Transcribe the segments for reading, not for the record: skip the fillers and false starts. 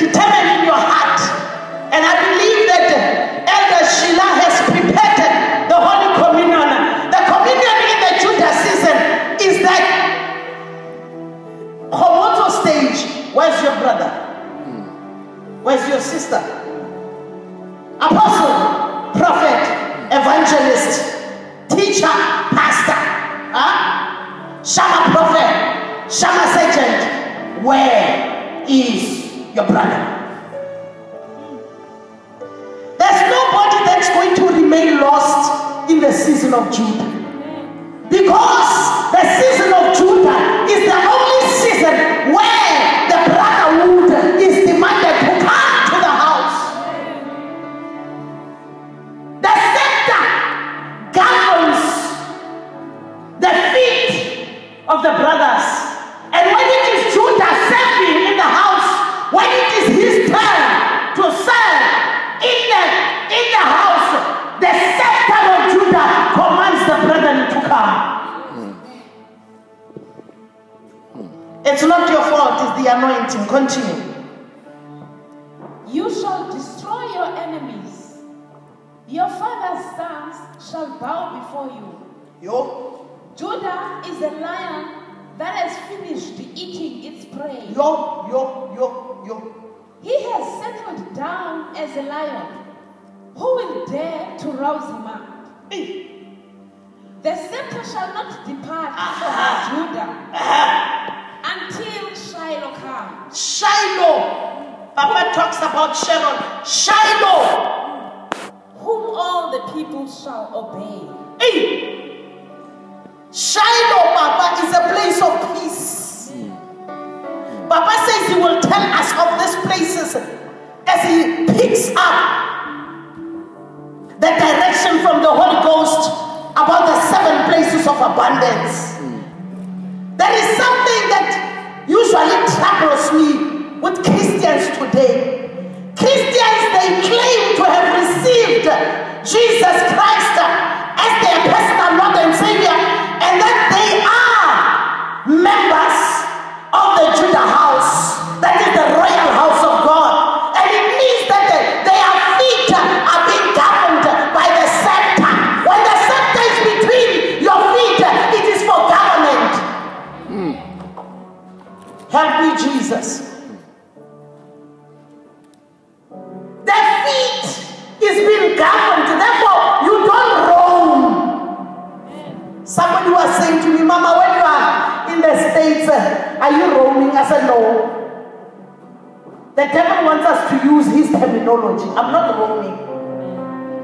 determined in your heart. And I believe that Elder Sheila has prepared the Holy Communion. The communion in the Judah season is that homoto stage. Where's your brother? Where's your sister? Apostle, prophet, evangelist, teacher, pastor, Shama prophet, Shama sergeant. Where is your brother? There's nobody that's going to remain lost in the season of Judah. Because the season of Judah is the only season where the brotherhood is demanded to come to the house. The scepter governs the feet of the brothers. And when it is Judah serving in the house, when it is his turn to serve in the house, the scepter of Judah commands the brethren to come. It's not your fault, it's the anointing. Continue. You shall destroy your enemies. Your father's sons shall bow before you. Yo. Judah is a lion that has finished eating its prey. Yo. He has settled down as a lion. Who will dare to rouse him up? The scepter shall not depart from Judah until Shiloh comes. Shiloh. Papa talks about Sharon. Shiloh. Whom all the people shall obey. Shiloh, Papa, is a place of peace. Papa says he will tell us of these places as he picks up the direction from the Holy Ghost about the 7 places of abundance. There is something that usually troubles me with Christians today. Christians, they claim to have received Jesus Christ as their personal Lord and Savior, and that they are members of the Judah house, that is the royal house of God. And it means that their feet are being governed by the scepter. When the scepter is between your feet, it is for government. Help me, Jesus. The feet is being governed, therefore you don't roam. Somebody was saying to me, Mama, when you are in the States, are you roaming? I said, no. The devil wants us to use his terminology. I'm not roaming.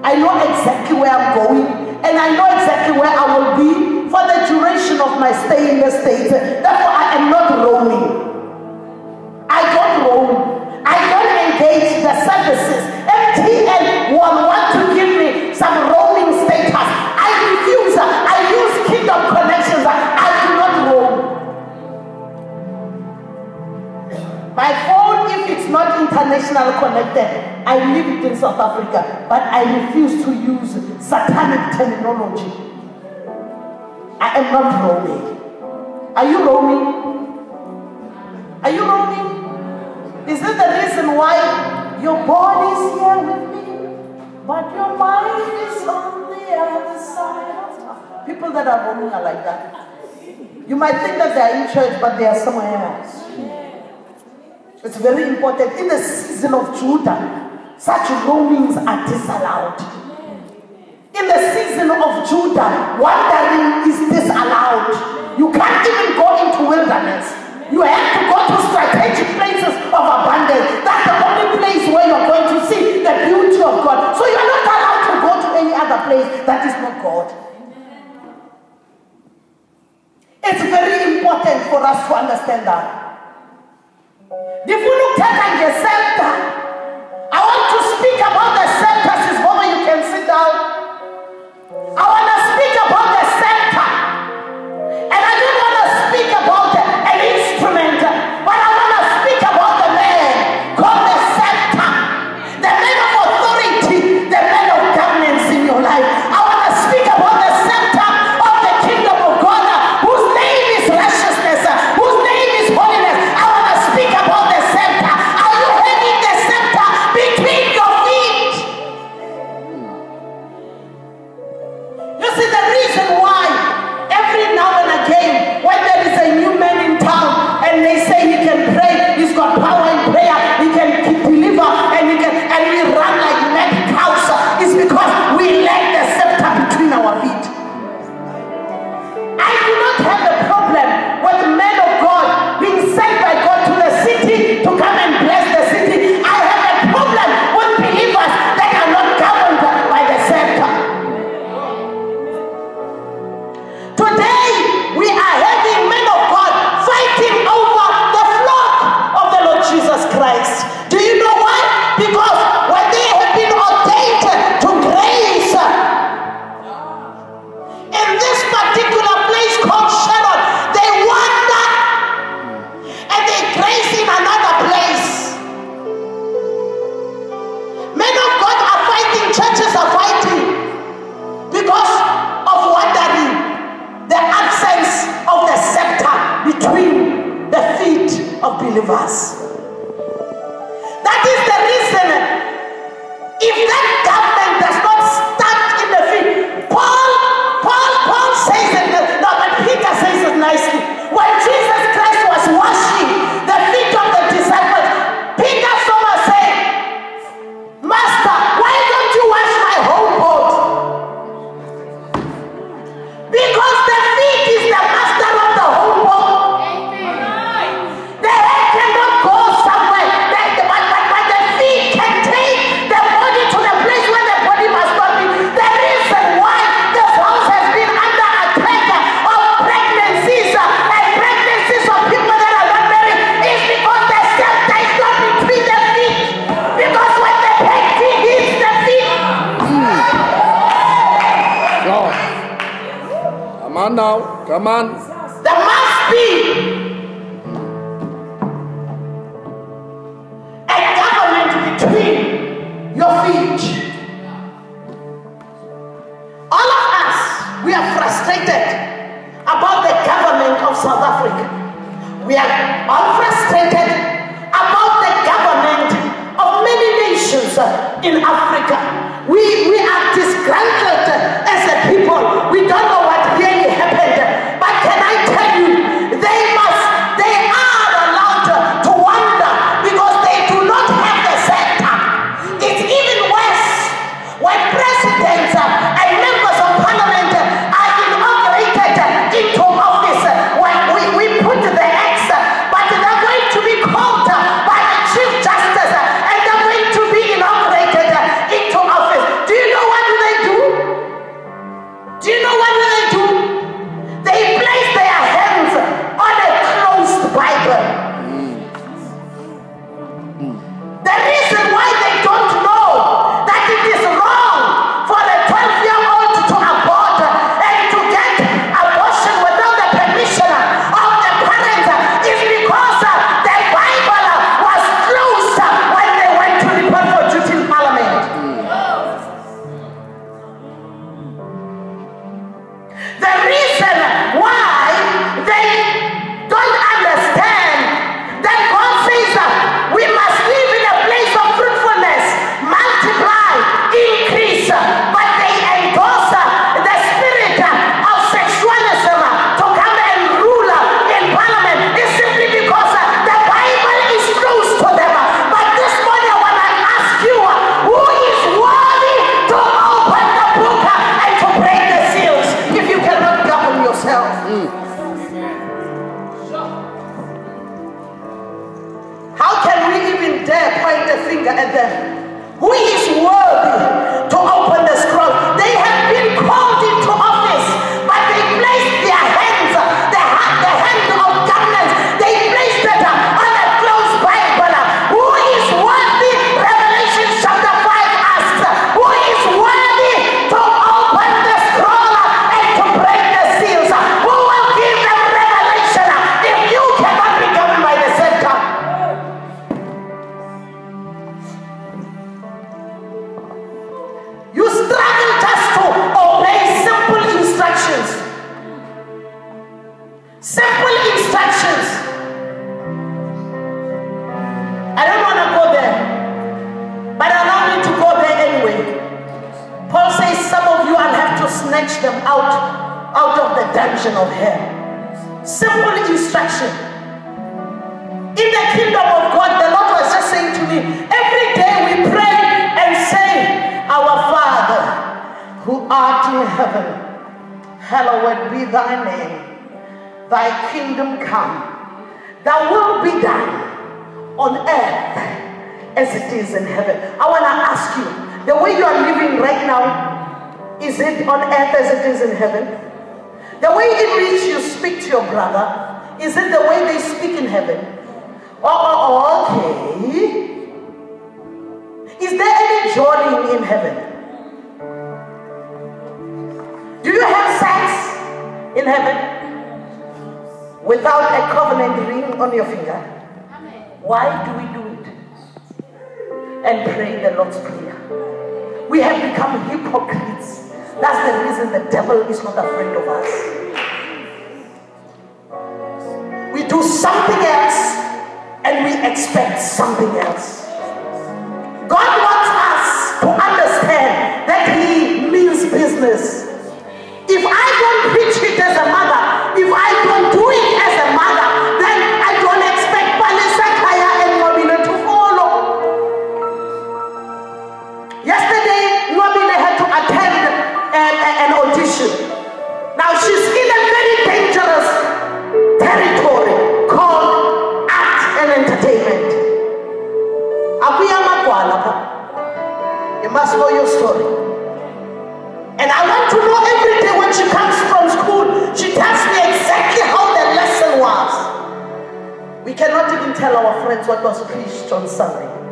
I know exactly where I'm going, and I know exactly where I will be for the duration of my stay in the States. Therefore, I am not roaming. I don't roam. I don't engage the services. MTN will want to give me some roaming status. I refuse. I use kingdom connections. I do not roam. My phone, if it's not international connected, I leave it in South Africa. But I refuse to use satanic terminology. I am not roaming. Are you roaming? Are you roaming? Is this the reason why your body is here with me, but your mind is on the other side of town? People that are roaming are like that. You might think that they are in church, but they are somewhere else. It's very important. In the season of Judah, such roamings are disallowed. In the season of Judah, wandering is disallowed. You can't even go into wilderness. You have to go to strategic places of abundance. That's the only place where you're going to see the beauty of God. So you're not allowed to go to any other place that is not God. It's very important for us to understand that. If we look at the scepter, I want to speak about the scepter. Over, you can sit down. I want to speak about the scepter. And I don't want to speak about an instrument, but I want to speak about the man called the scepter, the man of authority, the man of governance in your life. I want to speak about the scepter of the kingdom of God, whose name is righteousness, whose name is holiness. I want to speak about the scepter. Are you ready Christ. Do you know why? Because when they have been ordained to grace in this particular place called Sharon, they wander and they grace in another place. Men of God are fighting, churches are fighting because of wandering, the absence of the scepter between the feet of believers. That is the reason, if that government does not stand in the feet, Paul says it, no, but Peter says it nicely. When Jesus Christ was washing the feet of the disciples, Peter saw us say, Master, why don't you wash my whole boat? Because the feet is the master of the whole boat. The head cannot go somewhere, but the feet can take the body to the place where the body must not be. The reason why this house has been under attack of pregnancies and pregnancies of people that are not married is because the scepter is not between the feet. Because when the pecking hits the feet, Come on now, come on. there must be a government between your feet. All of us, we are frustrated about the government of South Africa. We are all frustrated about the government of many nations in Africa. We are disgruntled as a people. We don't know what really happened. But can I tell you, they are allowed to wander because they do not have the center. It's even worse when presidents and members of parliament are inaugurated into office. When we put the X, but they're going to be called by the Chief Justice and they're going to be inaugurated into office. Do you know what they do? Do you know what they do? They place their hands on a closed Bible. The reason why they don't know that it is wrong for a 12-year-old to abort and to get abortion without the permission of the parents is because the Bible was closed when they went to report for duty in Parliament. The reason why they don't understand that God says we must live in a place of fruitfulness, multiply, increase, but they endorse the spirit of sexualism to come and rule in Parliament is simply because the Bible is close to them. But this morning I want to ask you, who is worthy to open the book and to break the seals if you cannot govern yourself? How can we even dare point a finger at them? Who is worthy to open the scroll? They have been called into office, but they placed their hands, the hand of governance, they placed it on a closed Bible. Who is worthy? Revelation chapter 5 asks, who is worthy to open the scroll and to break the seals? Who will give them revelation if you cannot be governed by the center? You struggle just to obey simple instructions. Simple instructions. I don't want to go there, but allow me to go there anyway. Paul says some of you will have to snatch them out of the dungeon of hell. Simple instruction. In the kingdom of God, the Lord was just saying to me, every day we pray and say, our Father, who art in heaven, hallowed be thy name. Thy kingdom come. Thy will be done on earth as it is in heaven. I want to ask you, the way you are living right now, is it on earth as it is in heaven? The way in which you speak to your brother, is it the way they speak in heaven? Okay. in heaven without a covenant ring on your finger? Why do we do it? And pray the Lord's Prayer. We have become hypocrites. That's the reason the devil is not afraid of us. We do something else and we expect something else. God wants us to understand that He means business. If I don't preach it as a mother, if I don't do it as a mother, then I don't expect Palisa Kaya and Nwabile to follow. Yesterday, Nwabile had to attend an audition. Now she's in a very dangerous territory called art and entertainment. You must know your story. And I want to know every day when she comes from school, she tells me exactly how the lesson was. We cannot even tell our friends what was preached on Sunday.